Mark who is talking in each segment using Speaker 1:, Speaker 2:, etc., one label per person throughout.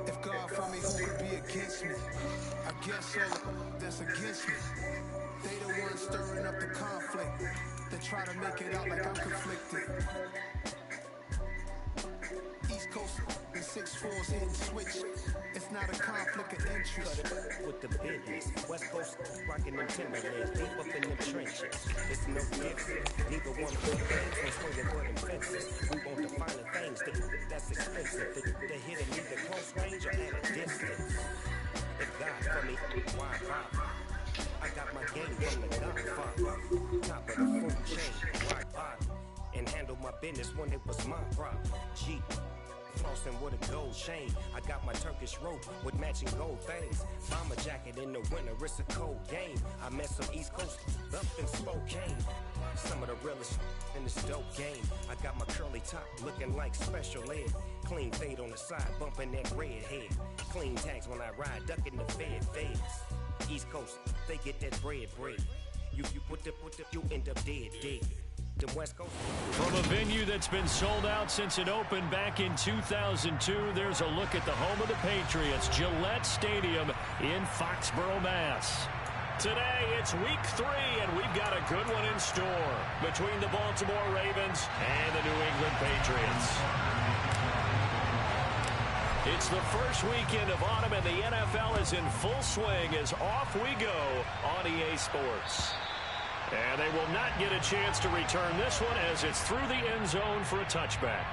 Speaker 1: If God for me, who could be against me? I guess all that's against me. They the ones stirring up the conflict. They try to make it out like I'm conflicted. East Coast and 6-4s hitting switch. It's not a conflict of interest.
Speaker 2: With the business, West Coast rocking them Timberlands, deep up in them trenches. It's no different. Neither one of them things from swinging for them fences. We want the finer things that's expensive. The hit in either close range or at a distance. If God for me, why bother? I got my game from the Godfather. Top of the food chain, right bottom. And handle my business when it was my problem. G. Flossing with a gold chain. I got my Turkish rope with matching gold things. Bomber jacket in the winter, it's a cold game. I met some East Coast up in Spokane. Some of the realest in this dope game. I got my curly top looking like special ed. Clean fade on the side, bumping that red head. Clean tags when I ride, ducking the feds. East Coast, they get that bread. You put the, you end up dead. West Coast.
Speaker 3: From a venue that's been sold out since it opened back in 2002, there's a look at the home of the Patriots, Gillette Stadium in Foxborough, Mass. Today, it's week 3, and we've got a good one in store between the Baltimore Ravens and the New England Patriots. It's the first weekend of autumn, and the NFL is in full swing as off we go on EA Sports. And they will not get a chance to return this one as it's through the end zone for a touchback.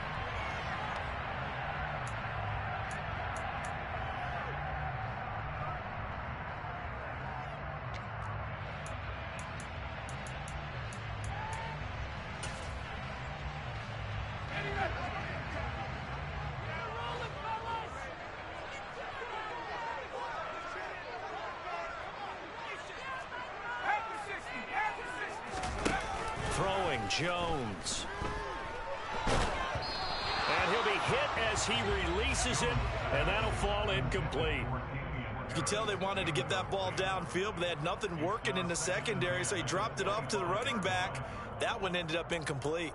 Speaker 3: Throwing Jones. And he'll be hit as he releases it, and that'll fall incomplete.
Speaker 4: You can tell they wanted to get that ball downfield, but they had nothing working in the secondary, so he dropped it off to the running back. That one ended up incomplete.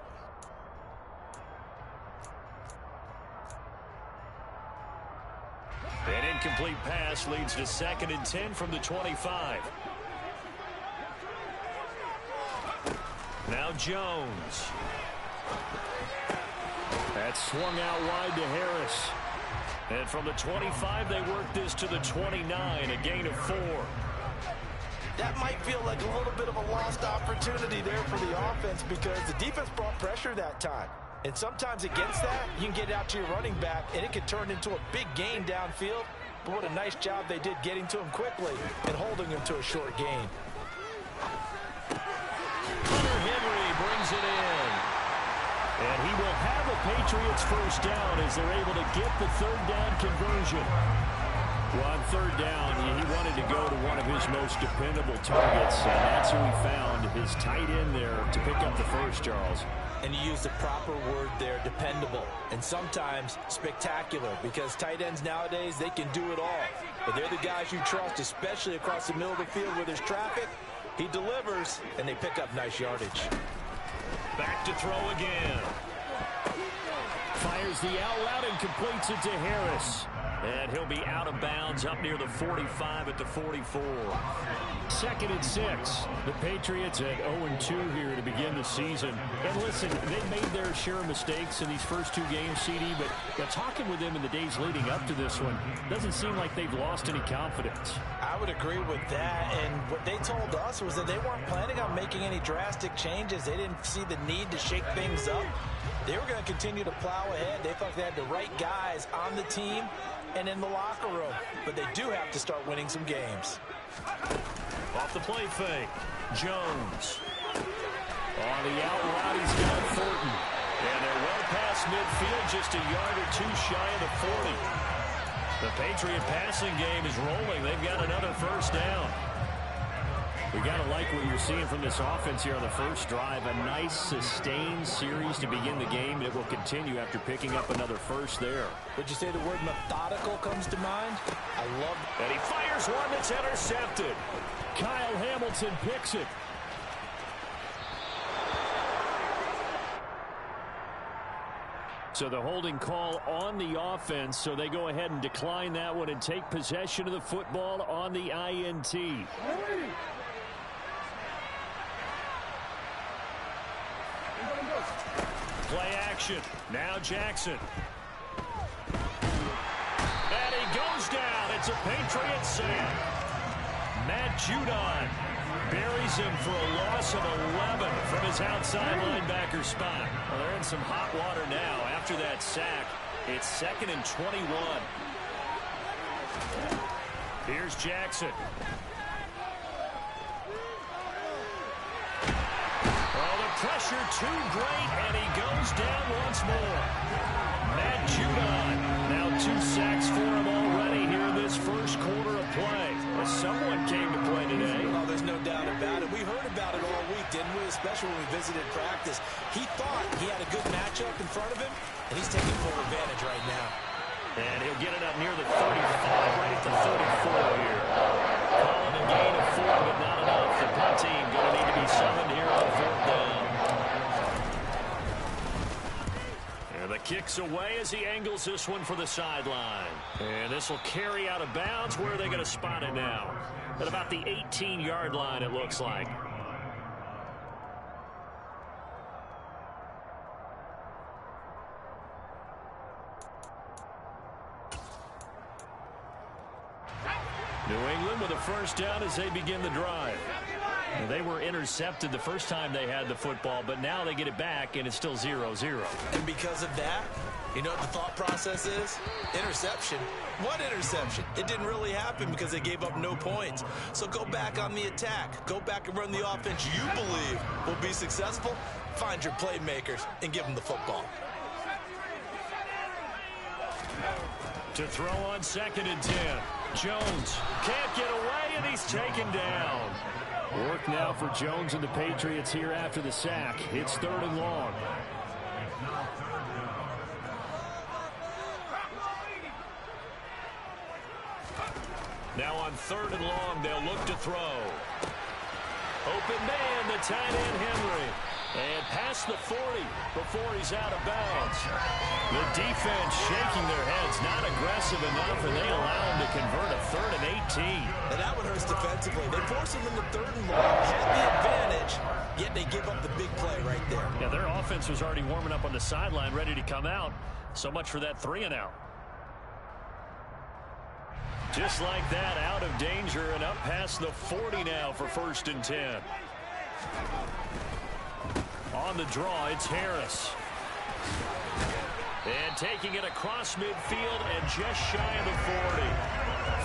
Speaker 3: An incomplete pass leads to 2nd and 10 from the 25. Now Jones. That's swung out wide to Harris. And from the 25, they work this to the 29, a gain of 4.
Speaker 4: That might feel like a little bit of a lost opportunity there for the offense because the defense brought pressure that time. And sometimes against that, you can get it out to your running back, and it can turn into a big gain downfield. But what a nice job they did getting to him quickly and holding him to a short gain.
Speaker 3: Brings it in. And he will have a Patriots first down as they're able to get the 3rd down conversion. Well, on 3rd down, he wanted to go to one of his most dependable targets, and that's who he found, his tight end there, to pick up the first, Charles.
Speaker 4: And you use the proper word there, dependable, and sometimes spectacular, because tight ends nowadays, they can do it all. But they're the guys you trust, especially across the middle of the field where there's traffic. He delivers, and they pick up nice yardage.
Speaker 3: Back to throw again. Fires the out route and completes it to Harris. And he'll be out of bounds up near the 45 at the 44. 2nd and 6. The Patriots at 0-2 here to begin the season. And listen, they made their share of mistakes in these first 2 games, CD, but talking with them in the days leading up to this one, doesn't seem like they've lost any confidence.
Speaker 4: I would agree with that, and what they told us was that they weren't planning on making any drastic changes. They didn't see the need to shake things up. They were going to continue to plow ahead. They thought they had the right guys on the team and in the locker room, but they do have to start winning some games.
Speaker 3: Off the play fake, Jones. On the out route, he's got Thornton. And they're well past midfield, just a yard or 2 shy of the 40. The Patriot passing game is rolling. They've got another first down. We got to like what you're seeing from this offense here on the first drive. A nice, sustained series to begin the game, and it will continue after picking up another first there.
Speaker 4: Would you say the word methodical comes to mind? I love it.
Speaker 3: And he fires one that's intercepted. Kyle Hamilton picks it. So the holding call on the offense, so they go ahead and decline that one and take possession of the football on the INT. Play action. Now Jackson. And he goes down. It's a Patriot sack. Matt Judon buries him for a loss of 11 from his outside linebacker spot. Well, they're in some hot water now. After that sack, it's 2nd and 21. Here's Jackson. Oh, the pressure too great, and he goes down once more. Matt Judon, now 2 sacks for him already here in this first quarter of play. Well, someone came to play today.
Speaker 4: Well, there's no doubt about it. We heard about it all week, didn't we? Especially when we visited practice. He thought he had a good matchup in front of him, and he's taking full advantage right now.
Speaker 3: And he'll get it up near the 35, right at the 34 here. Calling a gain of 4, but not enough. The punt team going to need to be summoned here on 4th down. And the kick's away as he angles this one for the sideline. And this will carry out of bounds. Where are they going to spot it now? At about the 18-yard line, it looks like. New England with a first down as they begin the drive. And they were intercepted the first time they had the football, but now they get it back, and it's still 0-0.
Speaker 4: And because of that, you know what the thought process is? Interception. What interception? It didn't really happen because they gave up no points. So go back on the attack. Go back and run the offense you believe will be successful. Find your playmakers and give them the football.
Speaker 3: To throw on 2nd and 10. Jones can't get away, and he's taken down. Work now for Jones and the Patriots here after the sack. It's 3rd and long. Now on 3rd and long, they'll look to throw. Open man, the tight end Henry. And past the 40 before he's out of bounds. The defense shaking their heads, not aggressive enough, and they allow him to convert a 3rd and 18.
Speaker 4: And that one hurts defensively. They force him into 3rd and long, had the advantage, yet they give up the big play right there.
Speaker 3: Yeah, their offense was already warming up on the sideline, ready to come out. So much for that 3 and out. Just like that, out of danger and up past the 40 now for 1st and 10. On the draw, it's Harris. And taking it across midfield and just shy of the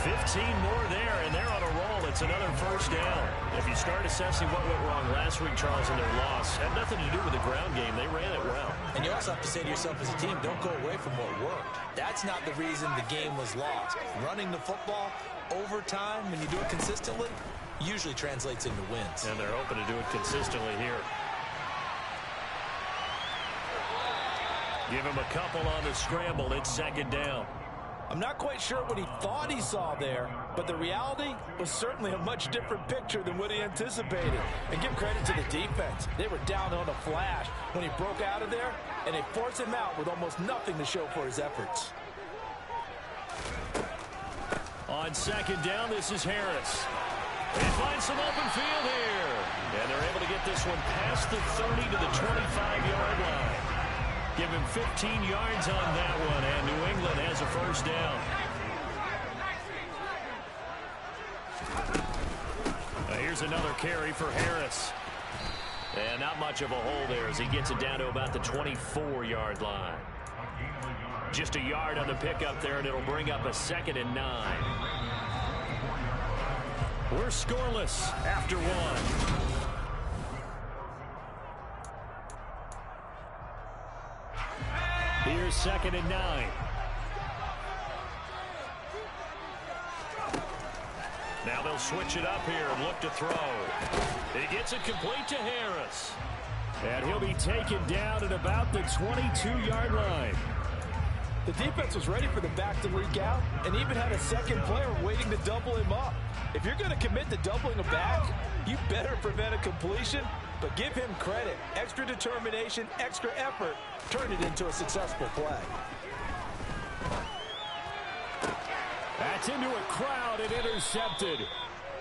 Speaker 3: 40. 15 more there, and they're on a roll. It's another first down. If you start assessing what went wrong last week, Charles, in their loss, had nothing to do with the ground game. They ran it well.
Speaker 4: And you also have to say to yourself as a team, don't go away from what worked. That's not the reason the game was lost. Running the football over time, when you do it consistently, usually translates into wins.
Speaker 3: And they're hoping to do it consistently here. Give him a couple on the scramble. It's 2nd down.
Speaker 4: I'm not quite sure what he thought he saw there, but the reality was certainly a much different picture than what he anticipated. And give credit to the defense. They were down on a flash when he broke out of there, and they forced him out with almost nothing to show for his efforts.
Speaker 3: On 2nd down, this is Harris. They find some open field here. And they're able to get this one past the 30 to the 25-yard line. Give him 15 yards on that one, and New England has a first down. Here's another carry for Harris. And not much of a hole there as he gets it down to about the 24-yard line. Just a yard on the pickup there, and it'll bring up a 2nd and 9. We're scoreless after 1. Here's 2nd and 9. Now they'll switch it up here and look to throw. He gets it complete to Harris. And he'll be taken down at about the 22-yard line.
Speaker 4: The defense was ready for the back to leak out and even had a second player waiting to double him up. If you're going to commit to doubling a back, you better prevent a completion but give him credit. Extra determination, extra effort turned it into a successful play.
Speaker 3: That's into a crowd and intercepted.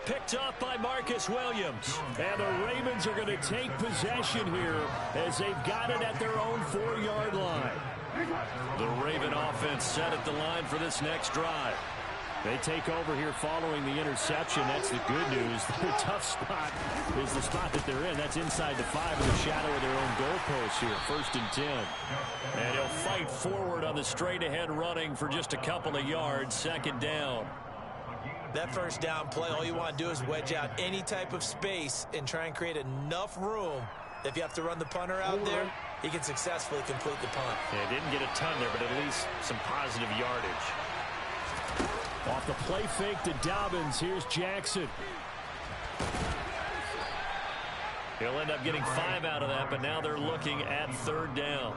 Speaker 3: Picked off by Marcus Williams. And the Ravens are going to take possession here as they've got it at their own 4-yard line. The Raven offense set at the line for this next drive. They take over here following the interception. That's the good news. Their tough spot is the spot that they're in. That's inside the 5 in the shadow of their own goalpost here. 1st and 10. And he'll fight forward on the straight-ahead running for just a couple of yards. 2nd down.
Speaker 4: That 1st down play, all you want to do is wedge out any type of space and try and create enough room. If you have to run the punter out there, he can successfully complete the punt.
Speaker 3: Yeah, didn't get a ton there, but at least some positive yardage. Off the play fake to Dobbins. Here's Jackson. He'll end up getting 5 out of that, but now they're looking at 3rd down.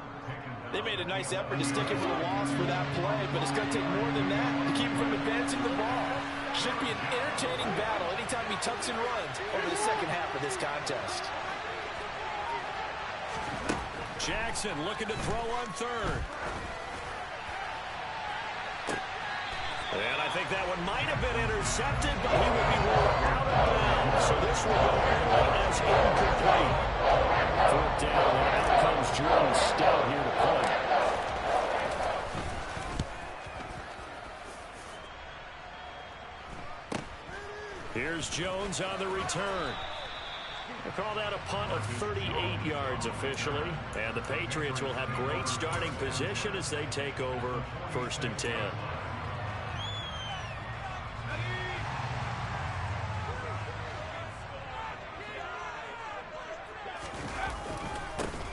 Speaker 4: They made a nice effort to stick it for the loss for that play, but it's going to take more than that to keep him from advancing the ball. Should be an entertaining battle anytime he tucks and runs over the 2nd half of this contest.
Speaker 3: Jackson looking to throw on 3rd. And I think that one might have been intercepted, but he will be ruled out of bounds. So this will go as incomplete. 4th down, and out comes Jordan Stout here to punt. Here's Jones on the return. They call that a punt of 38 yards officially. And the Patriots will have great starting position as they take over 1st and 10.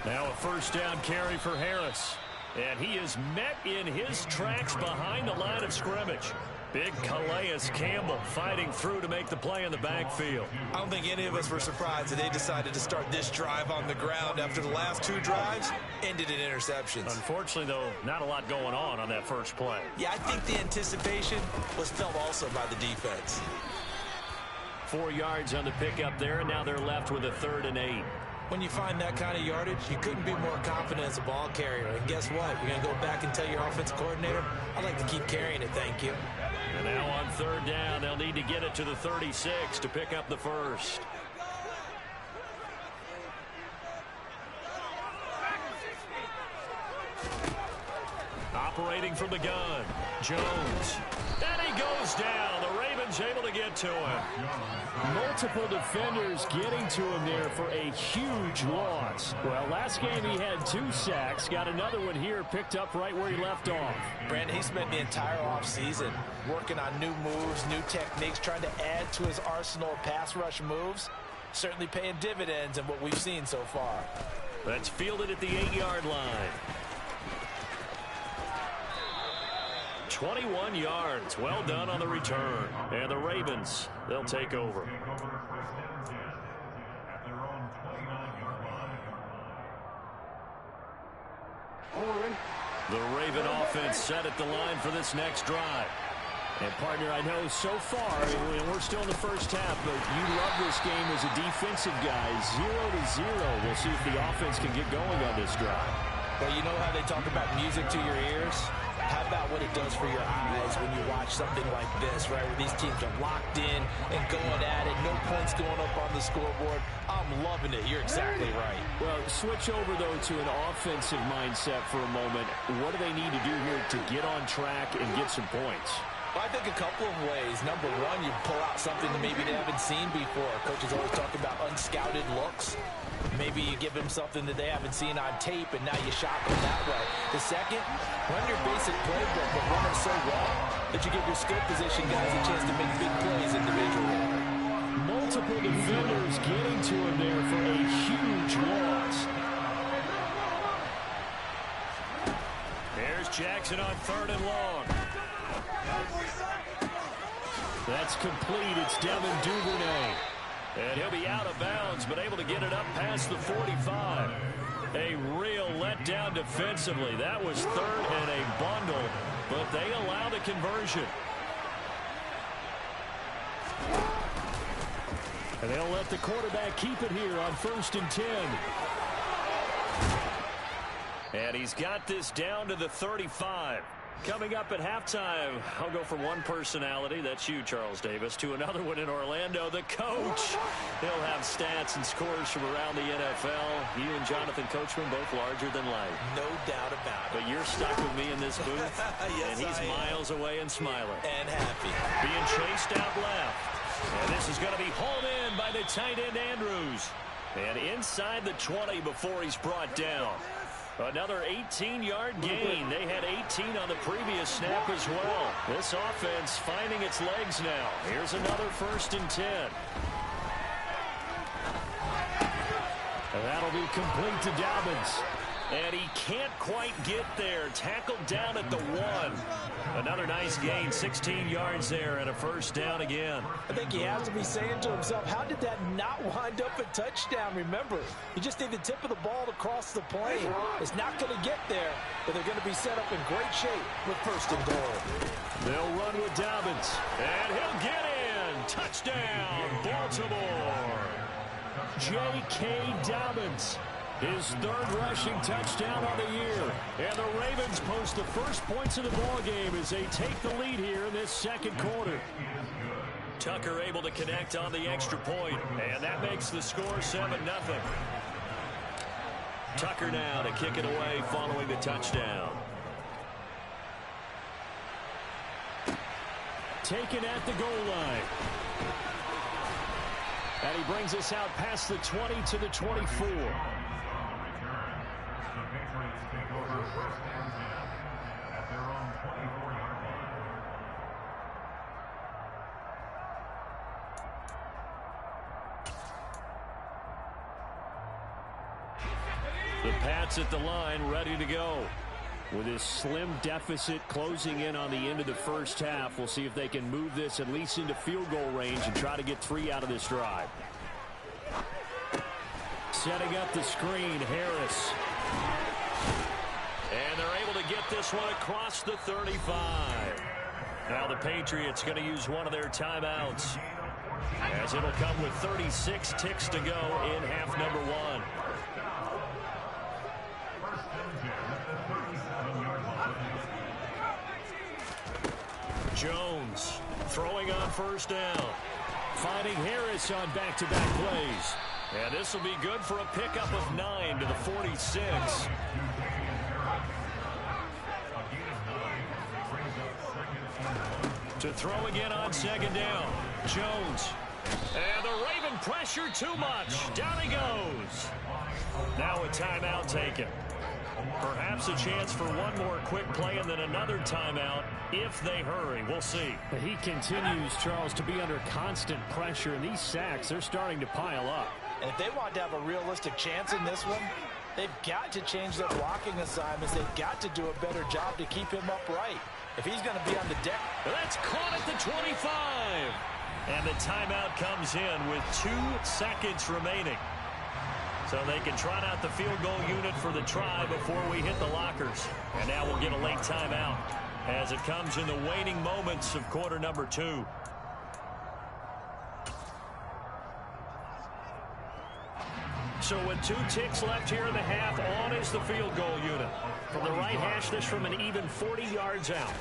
Speaker 3: Now a 1st down carry for Harris. And he is met in his tracks behind the line of scrimmage. Big Calais Campbell fighting through to make the play in the backfield.
Speaker 4: I don't think any of us were surprised that they decided to start this drive on the ground after the last 2 drives ended in interceptions.
Speaker 3: Unfortunately, though, not a lot going on that first play.
Speaker 4: Yeah, I think the anticipation was felt also by the defense.
Speaker 3: 4 yards on the pickup there, and now they're left with a 3rd and 8.
Speaker 4: When you find that kind of yardage, you couldn't be more confident as a ball carrier. And guess what? You're going to go back and tell your offensive coordinator, I'd like to keep carrying it, thank you.
Speaker 3: And now on 3rd down, they'll need to get it to the 36 to pick up the 1st. Operating from the gun, Jones. And he goes down. The Ravens able to get to him. Multiple defenders getting to him there for a huge loss. Well, last game he had 2 sacks. Got another one here picked up right where he left off.
Speaker 4: Brandon, he spent the entire offseason working on new moves, new techniques, trying to add to his arsenal of pass rush moves. Certainly paying dividends in what we've seen so far.
Speaker 3: That's fielded at the 8-yard line. 21 yards. Well done on the return. And the Ravens, they'll take over. The Raven offense set at the line for this next drive. And, partner, I know so far, and we're still in the first half, but you love this game as a defensive guy. 0-0. We'll see if the offense can get going on this drive.
Speaker 4: Well, you know how they talk about music to your ears? How about what it does for your eyes when you watch something like this, right, where these teams are locked in and going at it, no points going up on the scoreboard? I'm loving it. You're exactly right.
Speaker 3: Well, switch over, though, to an offensive mindset for a moment. What do they need to do here to get on track and get some points?
Speaker 4: Well, I think a couple of ways. Number one, you pull out something that maybe they haven't seen before. Coaches always talk about unscouted looks. Maybe you give them something that they haven't seen on tape, and now you shock them that way. The second, run your basic playbook, but run it so well that you give your skill position guys a chance to make big plays individually.
Speaker 3: Multiple defenders getting to him there for a huge loss. There's Jackson on 3rd and long. That's complete. It's Devin Duvernay. And he'll be out of bounds, but able to get it up past the 45. A real letdown defensively. That was 3rd and a bundle, but they allow the conversion. And they'll let the quarterback keep it here on 1st and 10. And he's got this down to the 35. Coming up at halftime, I'll go from one personality, that's you, Charles Davis, to another one in Orlando, the coach. He'll have stats and scores from around the NFL. You and Jonathan Coachman both larger than life.
Speaker 4: No doubt about it.
Speaker 3: But you're stuck with me in this booth,
Speaker 4: yes,
Speaker 3: and he's miles away and smiling.
Speaker 4: And happy.
Speaker 3: Being chased out left. And this is going to be hauled in by the tight end, Andrews. And inside the 20 before he's brought down. Another 18-yard gain. They had 18 on the previous snap as well. This offense finding its legs now. Here's another 1st and 10. And that'll be complete to Dobbins. And he can't quite get there. Tackled down at the 1. Another nice gain, 16 yards there and a 1st down again.
Speaker 4: I think he has to be saying to himself, how did that not wind up a touchdown? Remember, you just need the tip of the ball to cross the plane. It's not going to get there, but they're going to be set up in great shape with 1st and goal.
Speaker 3: They'll run with Dobbins, and he'll get in. Touchdown, Baltimore. J.K. Dobbins. His 3rd rushing touchdown on the year. And the Ravens post the first points of the ballgame as they take the lead here in this 2nd quarter. Tucker able to connect on the extra point, and that makes the score 7-0. Tucker now to kick it away following the touchdown. Taken at the goal line. And he brings us out past the 20 to the 24. The Pats at the line, ready to go. With this slim deficit closing in on the end of the first half, we'll see if they can move this at least into field goal range and try to get 3 out of this drive. Setting up the screen, Harris. And they're able to get this one across the 35. Now the Patriots going to use one of their timeouts, as it'll come with 36 ticks to go in half number 1. Jones throwing on 1st down. Finding Harris on back-to-back plays. And this will be good for a pickup of 9 to the 46. To throw again on 2nd down. Jones. And the Raven pressure too much. Down he goes. Now a timeout taken. Perhaps a chance for one more quick play and then another timeout if they hurry. We'll see.
Speaker 5: He continues, Charles, to be under constant pressure, and these sacks, they're starting to pile up.
Speaker 4: And if they want to have a realistic chance in this one, they've got to change their blocking assignments. They've got to do a better job to keep him upright. If he's going to be on the deck.
Speaker 3: That's caught at the 25. And the timeout comes in with 2 seconds remaining. So they can trot out the field goal unit for the try before we hit the lockers. And now we'll get a late timeout as it comes in the waning moments of quarter number 2. So with 2 ticks left here in the half, on is the field goal unit. From the right hash, this from an even 40 yards out.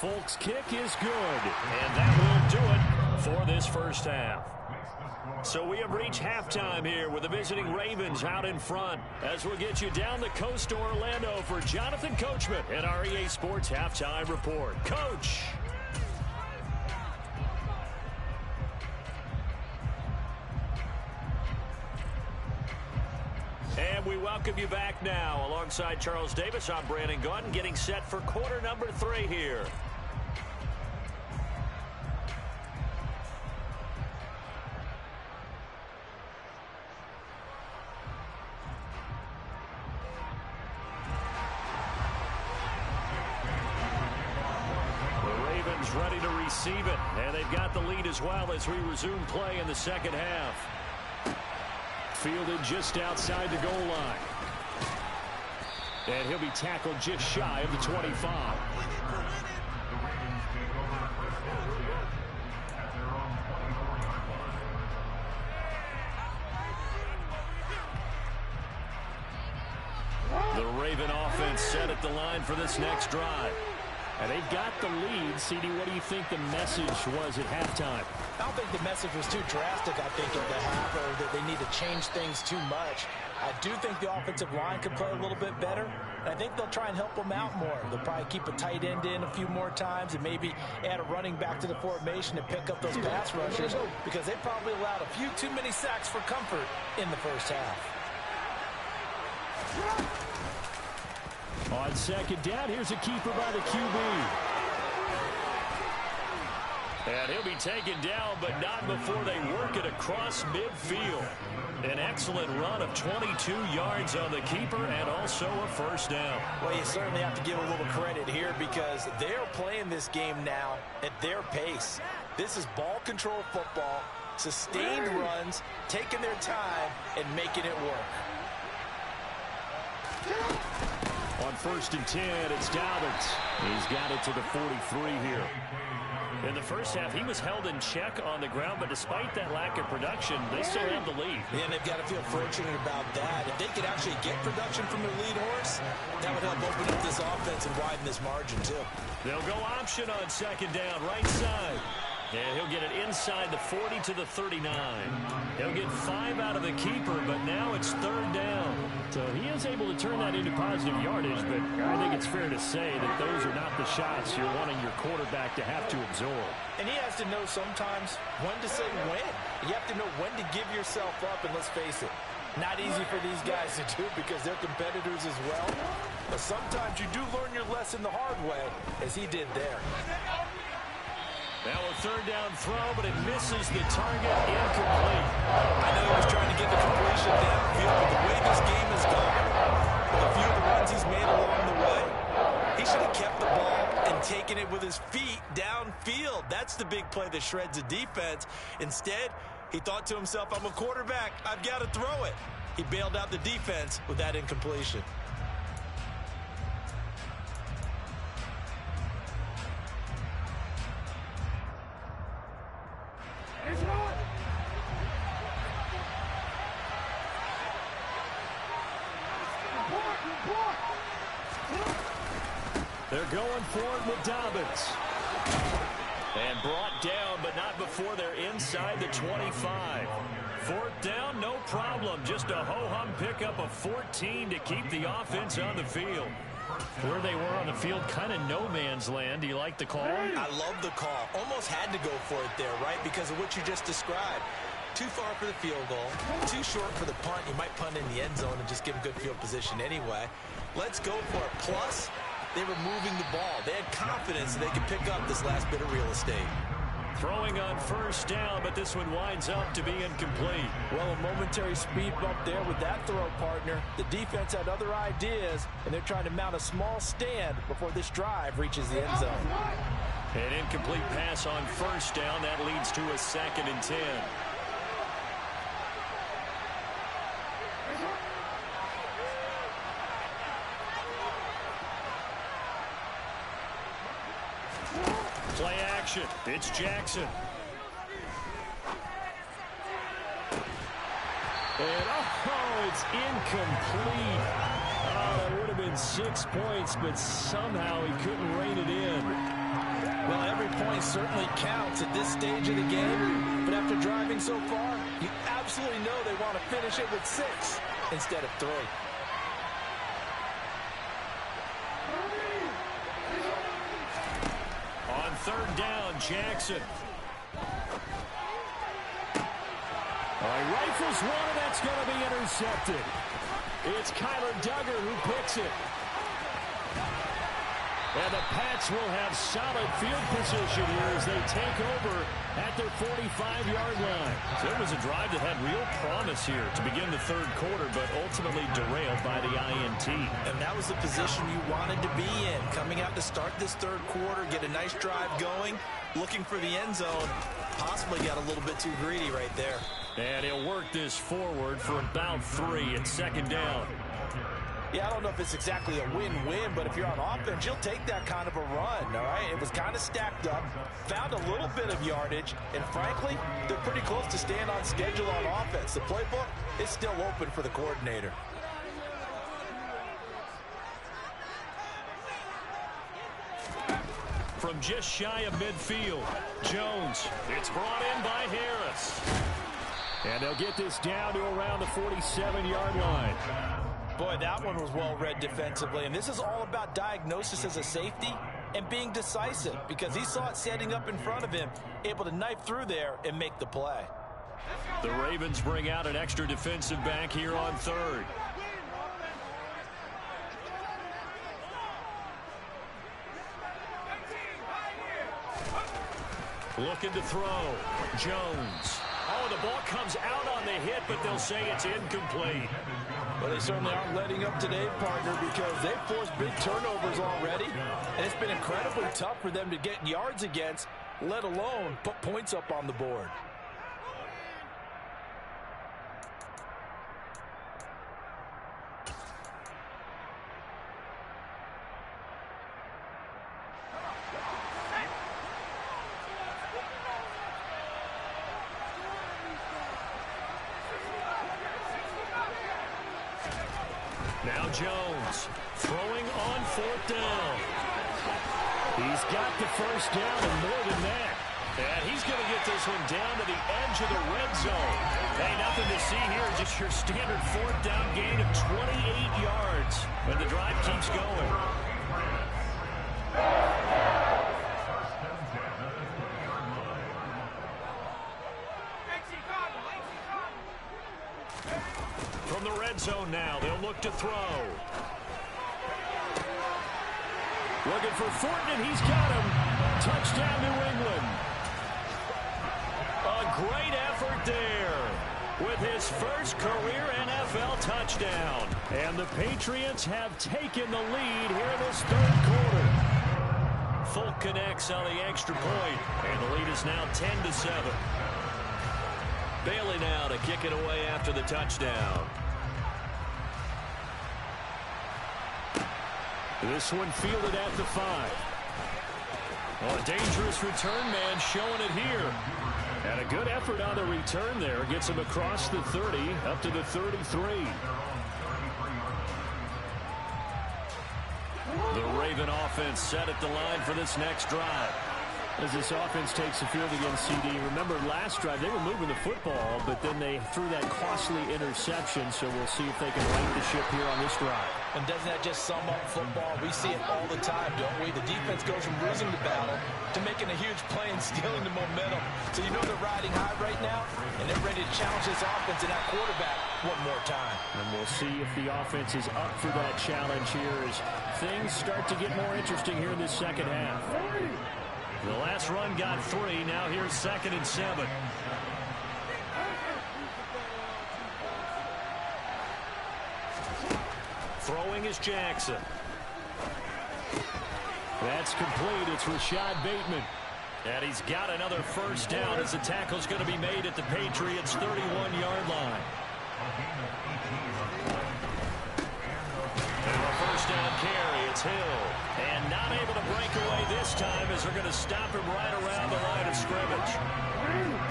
Speaker 3: Folk's kick is good, and that will do it for this first half. So we have reached halftime here with the visiting Ravens out in front, as we'll get you down the coast to Orlando for Jonathan Coachman at our EA Sports Halftime Report. Coach! And we welcome you back now. Alongside Charles Davis, I'm Brandon Gaudin, getting set for quarter number 3 here. Ready to receive it, and they've got the lead as well as we resume play in the second half. Fielded just outside the goal line. And he'll be tackled just shy of the 25. The Raven offense set at the line for this next drive.
Speaker 5: And they've got the lead. CD, what do you think the message was at halftime?
Speaker 4: I don't think the message was too drastic, I think, at the half, or that they need to change things too much. I do think the offensive line could play a little bit better, and I think they'll try and help them out more. They'll probably keep a tight end in a few more times and maybe add a running back to the formation to pick up those pass rushers, because they probably allowed a few too many sacks for comfort in the first half.
Speaker 5: On second down, here's a keeper by the QB.
Speaker 3: And he'll be taken down, but not before they work it across midfield. An excellent run of 22 yards on the keeper and also a first down.
Speaker 4: Well, you certainly have to give a little credit here because they're playing this game now at their pace. This is ball control football, sustained runs, taking their time, and making it work.
Speaker 5: On 1st and 10, it's Dobbins. He's got it to the 43 here.
Speaker 3: In the first half, he was held in check on the ground, but despite that lack of production, they still have the lead.
Speaker 4: And they've got to feel fortunate about that. If they could actually get production from their lead horse, that would help open up this offense and widen this margin, too.
Speaker 3: They'll go option on second down, right side. And he'll get it inside the 40 to the 39. He'll get 5 out of the keeper, but now it's 3rd down.
Speaker 5: So he is able to turn that into positive yardage, but I think it's fair to say that those are not the shots you're wanting your quarterback to have to absorb.
Speaker 4: And he has to know sometimes when to say when. You have to know when to give yourself up, and let's face it, not easy for these guys to do because they're competitors as well. But sometimes you do learn your lesson the hard way, as he did there.
Speaker 3: Now a 3rd down throw, but it misses the target, incomplete.
Speaker 4: I know he was trying to get the completion downfield, but the way this game has gone, with a few of the runs he's made along the way, he should have kept the ball and taken it with his feet downfield. That's the big play that shreds the defense. Instead, he thought to himself, I'm a quarterback, I've got to throw it. He bailed out the defense with that incompletion.
Speaker 5: They're going for it with Dobbins.
Speaker 3: And brought down, but not before they're inside the 25. 4th down, no problem. Just a ho-hum pickup of 14 to keep the offense on the field.
Speaker 5: Where they were on the field, kind of no man's land. Do you like the call?
Speaker 4: I love the call. Almost had to go for it there, right? Because of what you just described. Too far for the field goal, too short for the punt. You might punt in the end zone and just give them good field position anyway. Let's go for it. Plus, they were moving the ball. They had confidence that they could pick up this last bit of real estate.
Speaker 3: Throwing on 1st down, but this one winds up to be incomplete.
Speaker 4: Well, a momentary speed bump there with that throw, partner. The defense had other ideas, and they're trying to mount a small stand before this drive reaches the end zone.
Speaker 3: An incomplete pass on 1st down. That leads to a 2nd and 10. Play action. It's Jackson.
Speaker 5: And, it's incomplete. That would have been 6 points, but somehow he couldn't rein it in.
Speaker 4: Well, every point certainly counts at this stage of the game. But after driving so far, you absolutely know they want to finish it with 6 instead of 3.
Speaker 3: On 3rd down, Jackson.
Speaker 5: Rifles one, and that's going to be intercepted. It's Kyler Duggar who picks it. And the Pats will have solid field position here as they take over at their 45-yard line.
Speaker 3: So it was a drive that had real promise here to begin the 3rd quarter, but ultimately derailed by the INT.
Speaker 4: And that was the position you wanted to be in. Coming out to start this 3rd quarter, get a nice drive going, looking for the end zone. Possibly got a little bit too greedy right there.
Speaker 3: And he'll work this forward for about 3 at 2nd down.
Speaker 4: Yeah, I don't know if it's exactly a win-win, but if you're on offense, you'll take that kind of a run, all right? It was kind of stacked up, found a little bit of yardage, and frankly, they're pretty close to staying on schedule on offense. The playbook is still open for the coordinator.
Speaker 3: from just shy of midfield. Jones, it's brought in by Harris. And they'll get this down to around the 47-yard line.
Speaker 4: Boy, that one was well read defensively. And this is all about diagnosis as a safety and being decisive, because he saw it setting up in front of him, able to knife through there and make the play.
Speaker 3: The Ravens bring out an extra defensive back here on third. Looking to throw. Jones. Oh, the ball comes out on the hit, but they'll say it's incomplete.
Speaker 4: Well, they certainly aren't letting up today, partner, because they've forced big turnovers already, and it's been incredibly tough for them to get yards against, let alone put points up on the board.
Speaker 3: Now Jones throwing on fourth down. He's got the first down and more than that. And he's going to get this one down to the edge of the red zone. Hey, nothing to see here, just your standard fourth down gain of 28 yards. And the drive keeps going. From the red zone now, they'll look to throw. Looking for Fortin, and he's got him. Touchdown, New England. A great effort there with his first career NFL touchdown. And the Patriots have taken the lead here in this third quarter. Folk connects on the extra point, and the lead is now 10-7. Bailey now to kick it away after the touchdown. This one fielded at the 5. Oh, a dangerous return man showing it here. And a good effort on the return there. Gets him across the 30, up to the 33. The Raven offense set at the line for this next drive. As this offense takes the field against CD. Remember, last drive, they were moving the football, but then they threw that costly interception, so we'll see if they can right the ship here on this drive.
Speaker 4: And doesn't that just sum up football? We see it all the time, don't we? The defense goes from losing the battle to making a huge play and stealing the momentum. So you know they're riding high right now, and they're ready to challenge this offense and that quarterback one more time. And
Speaker 3: we'll see if the offense is up for that challenge here as things start to get more interesting here in this second half. The last run got 3. Now here's 2nd and 7. Throwing is Jackson. That's complete. It's Rashad Bateman. And he's got another first down as the tackle's going to be made at the Patriots' 31-yard line. And a first down carry. It's Hill. And not able to break away this time as they're going to stop him right around the line of scrimmage.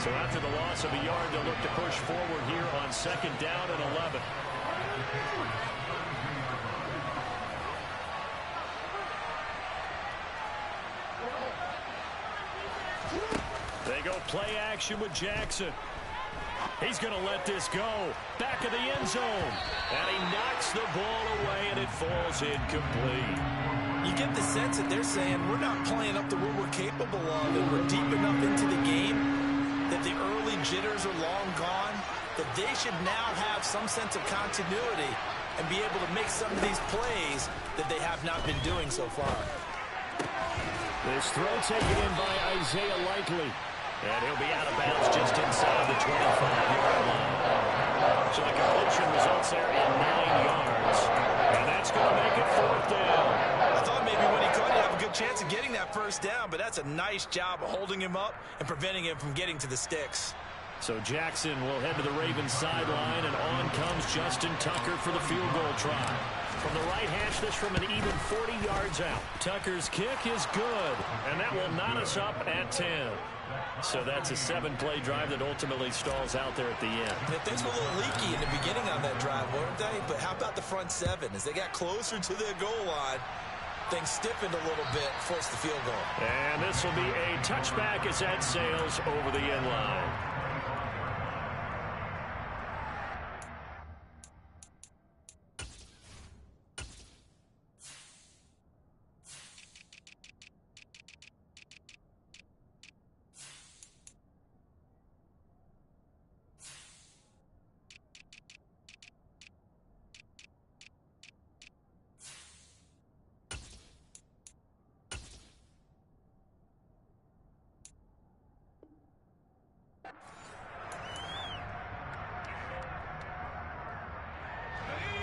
Speaker 3: So after the loss of a yard, they'll look to push forward here on 2nd down and 11. They go play action with Jackson. He's going to let this go. Back of the end zone. And he knocks the ball away, and it falls incomplete.
Speaker 4: You get the sense that they're saying we're not playing up to what we're capable of, and we're deep enough into the game that the early jitters are long gone, that they should now have some sense of continuity and be able to make some of these plays that they have not been doing so far.
Speaker 3: This throw taken in by Isaiah Likely. And he'll be out of bounds just inside the 25-yard line. So the completion results there in 9 yards. And that's going to make it 4th down.
Speaker 4: I thought maybe when he caught, he'd have a good chance of getting that first down, but that's a nice job of holding him up and preventing him from getting to the sticks.
Speaker 3: So Jackson will head to the Ravens sideline, and on comes Justin Tucker for the field goal try. From the right hash, this from an even 40 yards out. Tucker's kick is good, and that will knot us up at 10. So that's a 7-play drive that ultimately stalls out there at the end.
Speaker 4: Yeah, things were a little leaky in the beginning on that drive, weren't they? But how about the front 7? As they got closer to their goal line, things stiffened a little bit, forced the field goal.
Speaker 3: And this will be a touchback as that sails over the end line.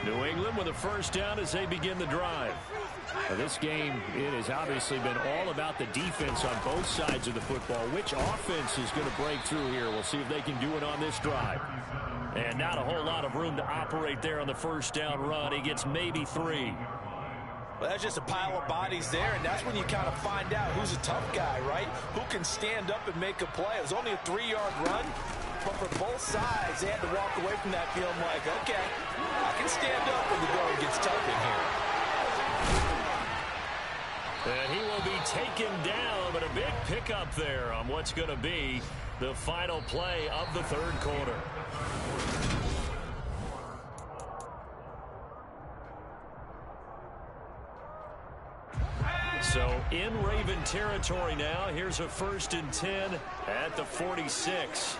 Speaker 3: New England with a first down as they begin the drive. Now this game, it has obviously been all about the defense on both sides of the football. Which offense is going to break through here? We'll see if they can do it on this drive. And not a whole lot of room to operate there on the first down run. He gets maybe 3.
Speaker 4: Well, that's just a pile of bodies there, and that's when you kind of find out who's a tough guy, right? Who can stand up and make a play. It was only a 3-yard run, but for both sides, they had to walk away from that feeling like, okay, I can stand up when the going gets tough in here.
Speaker 3: And he will be taken down, but a big pickup there on what's going to be the final play of the third quarter. So in Raven territory now. Here's a 1st and 10 at the 46.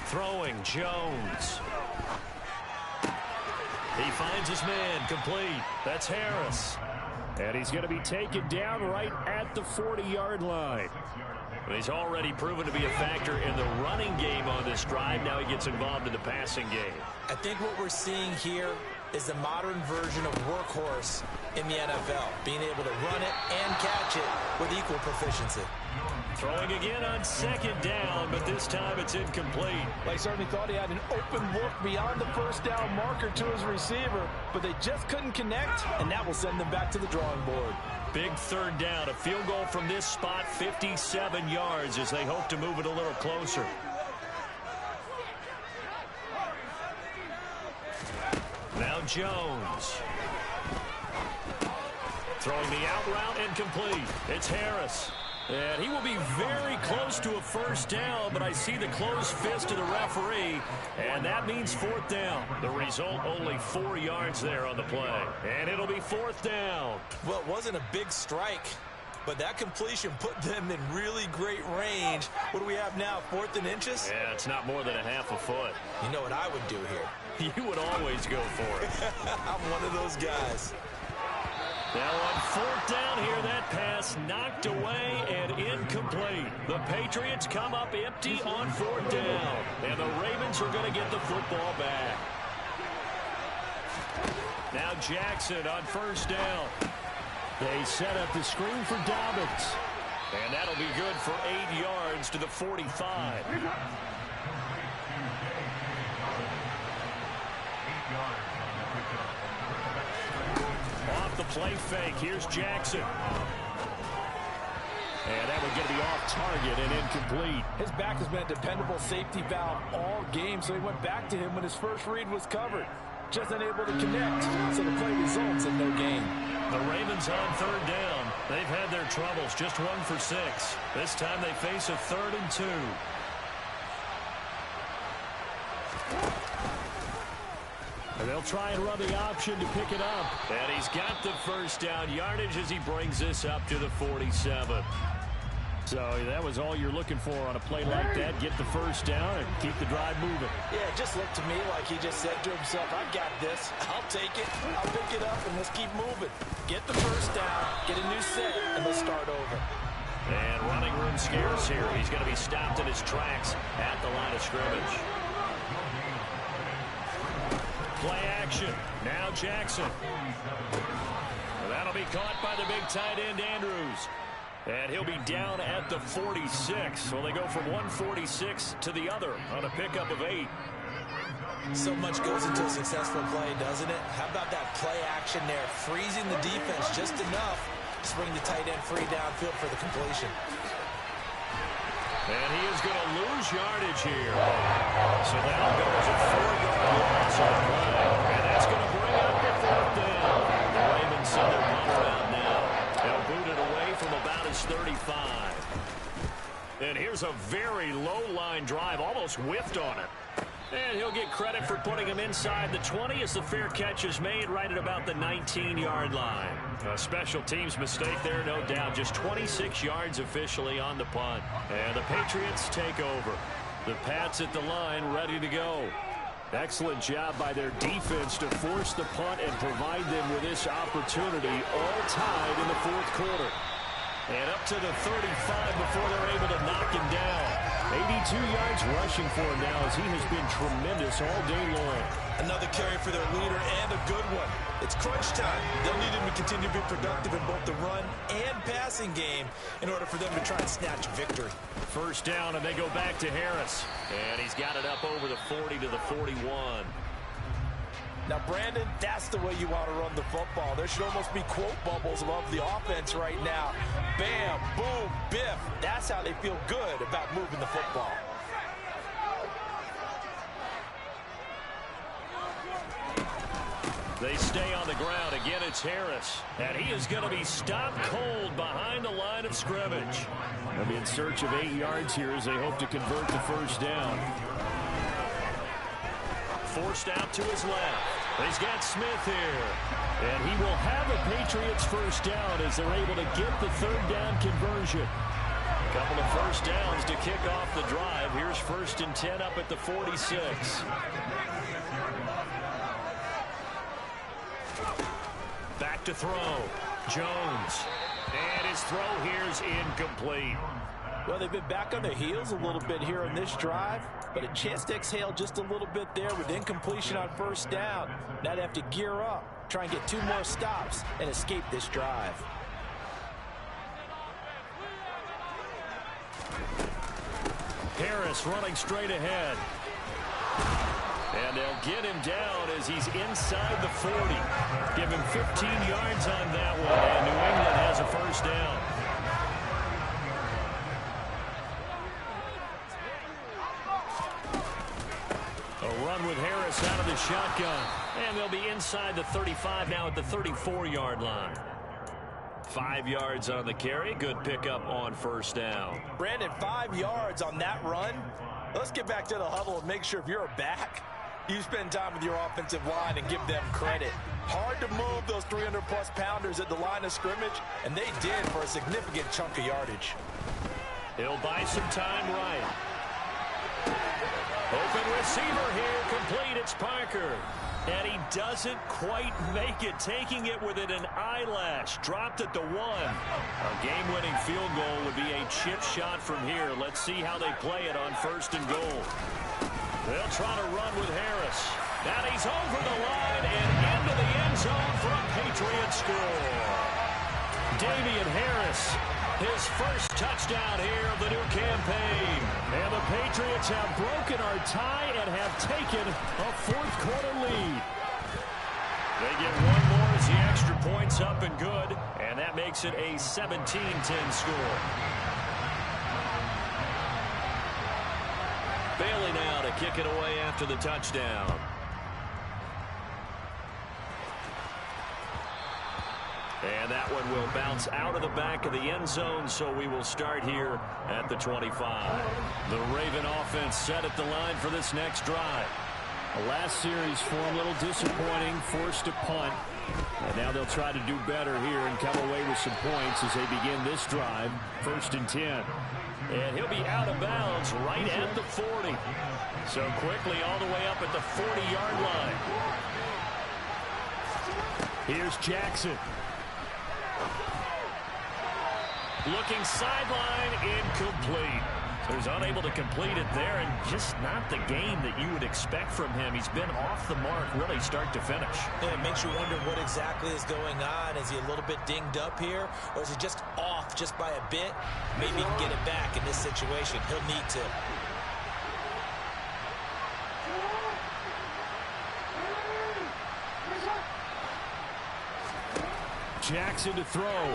Speaker 3: Throwing Jones. He finds his man, complete. That's Harris. And he's going to be taken down right at the 40-yard line. He's already proven to be a factor in the running game on this drive. Now he gets involved in the passing game.
Speaker 4: I think what we're seeing here is the modern version of workhorse in the NFL, being able to run it and catch it with equal proficiency.
Speaker 3: Throwing again on 2nd down, but this time it's incomplete.
Speaker 4: They certainly thought he had an open look beyond the first down marker to his receiver, but they just couldn't connect, and that will send them back to the drawing board.
Speaker 3: Big 3rd down, a field goal from this spot, 57 yards as they hope to move it a little closer. Now Jones. Throwing the out route and complete. It's Harris. And he will be very close to a first down, but I see the closed fist of the referee, and that means 4th down. The result, only 4 yards there on the play. And it'll be 4th down.
Speaker 4: Well, it wasn't a big strike, but that completion put them in really great range. What do we have now, 4th and inches?
Speaker 3: Yeah, it's not more than a half a foot.
Speaker 4: You know what I would do here?
Speaker 3: You would always go for it.
Speaker 4: I'm one of those guys.
Speaker 3: Now on 4th down here, that pass knocked away and incomplete. The Patriots come up empty on 4th down, and the Ravens are going to get the football back. Now Jackson on 1st down. They set up the screen for Dobbins, and that'll be good for 8 yards to the 45. Off the play fake, here's Jackson. And that would get to be off target and incomplete.
Speaker 4: His back has been a dependable safety valve all game, so he went back to him when his first read was covered. Just unable to connect, so the play results in no gain.
Speaker 3: The Ravens on 3rd down. They've had their troubles, just 1 for 6. This time they face a 3rd and 2. And they'll try and run the option to pick it up. And he's got the first down yardage as he brings this up to the 47. So that was all you're looking for on a play like that. Get the first down and keep the drive moving.
Speaker 4: Yeah, it just looked to me like he just said to himself, I got this. I'll take it. I'll pick it up, and let's keep moving. Get the first down, get a new set, and let's start over.
Speaker 3: And running room scarce here. He's going to be stopped in his tracks at the line of scrimmage. Play action. Now Jackson. Well, that'll be caught by the big tight end, Andrews. And he'll be down at the 46. So they go from 146 to the other on a pickup of 8.
Speaker 4: So much goes into a successful play, doesn't it? How about that play action there? Freezing the defense just enough to bring the tight end free downfield for the completion.
Speaker 3: And he is going to lose yardage here. So now goes a 4-yard loss on the play. And that's going to bring up the 4th down. The Ravens send their punter out now. They'll boot it away from about his 35. And here's a very low-line drive, almost whiffed on it. And he'll get credit for putting him inside the 20 as the fair catch is made right at about the 19-yard line. A special teams mistake there, no doubt. Just 26 yards officially on the punt. And the Patriots take over. The Pats at the line ready to go. Excellent job by their defense to force the punt and provide them with this opportunity, all tied in the 4th quarter. And up to the 35 before they're able to knock him down. 82 yards rushing for him now as he has been tremendous all day long.
Speaker 4: Another carry for their leader and a good one. It's crunch time. They'll need him to continue to be productive in both the run and passing game in order for them to try and snatch victory.
Speaker 3: 1st down, and they go back to Harris. And he's got it up over the 40 to the 41.
Speaker 4: Now, Brandon, that's the way you want to run the football. There should almost be quote bubbles above the offense right now. Bam, boom, biff. That's how they feel good about moving the football.
Speaker 3: They stay on the ground. Again, it's Harris. And he is going to be stopped cold behind the line of scrimmage. They'll be in search of 8 yards here as they hope to convert the 1st down. Forced out to his left. He's got Smith here. And he will have a Patriots 1st down as they're able to get the 3rd down conversion. A couple of 1st downs to kick off the drive. Here's 1st and 10 up at the 46. Back to throw. Jones. And his throw here is incomplete.
Speaker 4: Well, they've been back on their heels a little bit here on this drive, but a chance to exhale just a little bit there with incompletion on 1st down. Now they have to gear up, try and get 2 more stops, and escape this drive.
Speaker 3: Harris running straight ahead. And they'll get him down as he's inside the 40. Give him 15 yards on that one, and New England has a 1st down. A run with Harris out of the shotgun. And they'll be inside the 35 now at the 34-yard line. 5 yards on the carry. Good pickup on 1st down.
Speaker 4: Brandon, 5 yards on that run. Let's get back to the huddle and make sure if you're a back, you spend time with your offensive line and give them credit. Hard to move those 300-plus pounders at the line of scrimmage, and they did for a significant chunk of yardage.
Speaker 3: He'll buy some time right. Open receiver here, complete. It's Parker. And he doesn't quite make it, taking it within an eyelash. Dropped at the 1. A game-winning field goal would be a chip shot from here. Let's see how they play it on 1st and goal. They'll try to run with Harris. And he's over the line and into the end zone for a Patriots score. Damian Harris, his 1st touchdown here of the new campaign. And the Patriots have broken our tie and have taken a 4th quarter lead. They get 1 more as the extra point's up and good. And that makes it a 17-10 score. Bailey now to kick it away after the touchdown. And that one will bounce out of the back of the end zone, so we will start here at the 25. The Raven offense set at the line for this next drive. The last series for them, a little disappointing, forced to punt. And now they'll try to do better here and come away with some points as they begin this drive, 1st and 10. And he'll be out of bounds right at the 40. So quickly all the way up at the 40-yard line. Here's Jackson. Looking sideline, incomplete. So he's unable to complete it there, and just not the game that you would expect from him. He's been off the mark really start to finish.
Speaker 4: Yeah, it makes you wonder what exactly is going on. Is he a little bit dinged up here, or is he just off just by a bit? Maybe he can get it back in this situation. He'll need to.
Speaker 3: Jackson to throw.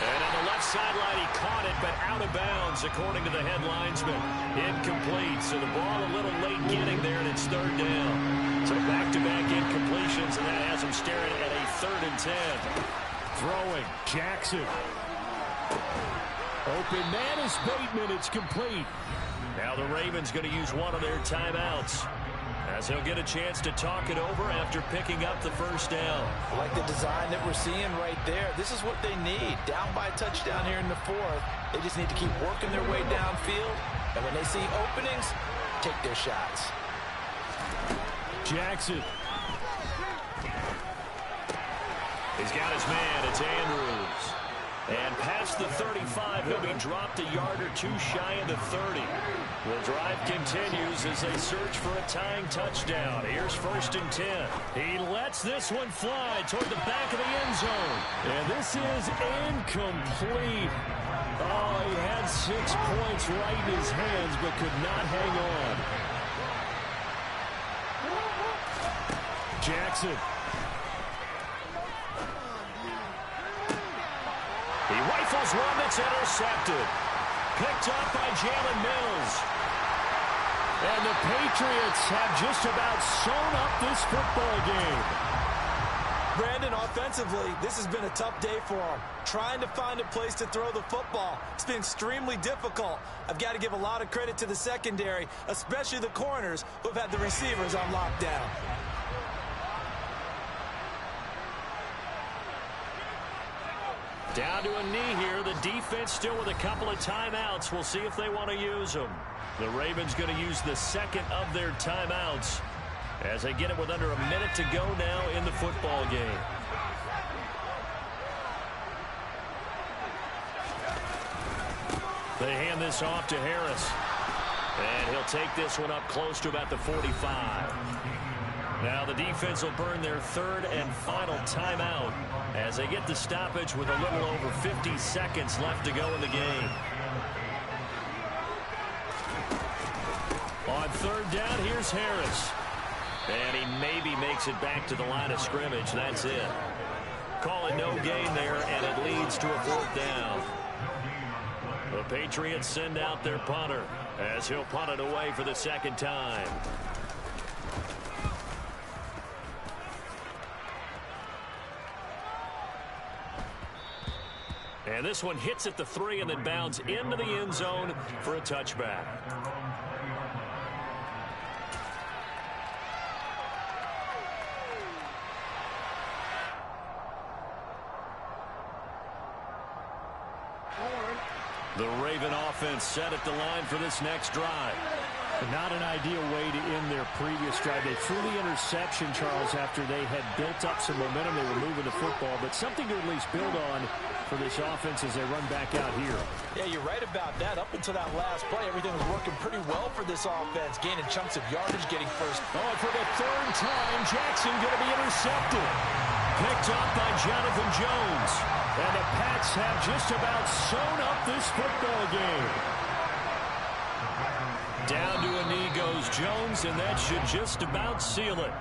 Speaker 3: And on the left left sideline. He caught it, but out of bounds, according to the head linesman. Incomplete, so the ball a little late getting there, and it's third down. So back-to-back incompletions, and that has him staring at a 3rd and 10.
Speaker 5: Throwing, Jackson. Open man is Bateman. It's complete.
Speaker 3: Now the Ravens going to use one of their timeouts, as he'll get a chance to talk it over after picking up the first down.
Speaker 4: I like the design that we're seeing right there. This is what they need. Down by a touchdown here in the 4th. They just need to keep working their way downfield. And when they see openings, take their shots.
Speaker 5: Jackson.
Speaker 3: He's got his man. It's Andrews. And past the 35, he'll be dropped a yard or 2 shy of the 30. The drive continues as they search for a tying touchdown. Here's 1st and 10.
Speaker 5: He lets this one fly toward the back of the end zone. And this is incomplete. Oh, he had 6 points right in his hands, but could not hang on. Jackson.
Speaker 3: He rifles one that's intercepted. Picked up by Jalen Mills.
Speaker 5: And the Patriots have just about sewn up this football game.
Speaker 4: Brandon, offensively, this has been a tough day for him. Trying to find a place to throw the football. It's been extremely difficult. I've got to give a lot of credit to the secondary, especially the corners who have had the receivers on lockdown.
Speaker 3: Down to a knee here. The defense still with a couple of timeouts. We'll see if they want to use them. The Ravens going to use the 2nd of their timeouts as they get it with under a minute to go now in the football game. They hand this off to Harris. And he'll take this one up close to about the 45. Now the defense will burn their 3rd and final timeout as they get the stoppage with a little over 50 seconds left to go in the game. On 3rd down, here's Harris. And he maybe makes it back to the line of scrimmage. That's it. Call it no gain there, and it leads to a 4th down. The Patriots send out their punter as he'll punt it away for the 2nd time. And this one hits at the 3 and then bounds into the end zone for a touchback. The Raven offense set at the line for this next drive.
Speaker 5: Not an ideal way to end their previous drive. They threw the interception, Charles, after they had built up some momentum. They were moving the football, but something to at least build on for this offense as they run back out here.
Speaker 4: Yeah, you're right about that. Up until that last play, everything was working pretty well for this offense, gaining chunks of yardage, getting first.
Speaker 5: Oh, for the 3rd time, Jackson going to be intercepted.
Speaker 3: Picked up by Jonathan Jones.
Speaker 5: And the Pats have just about sewn up this football game.
Speaker 3: Down to a knee goes Jones, and that should just about seal it.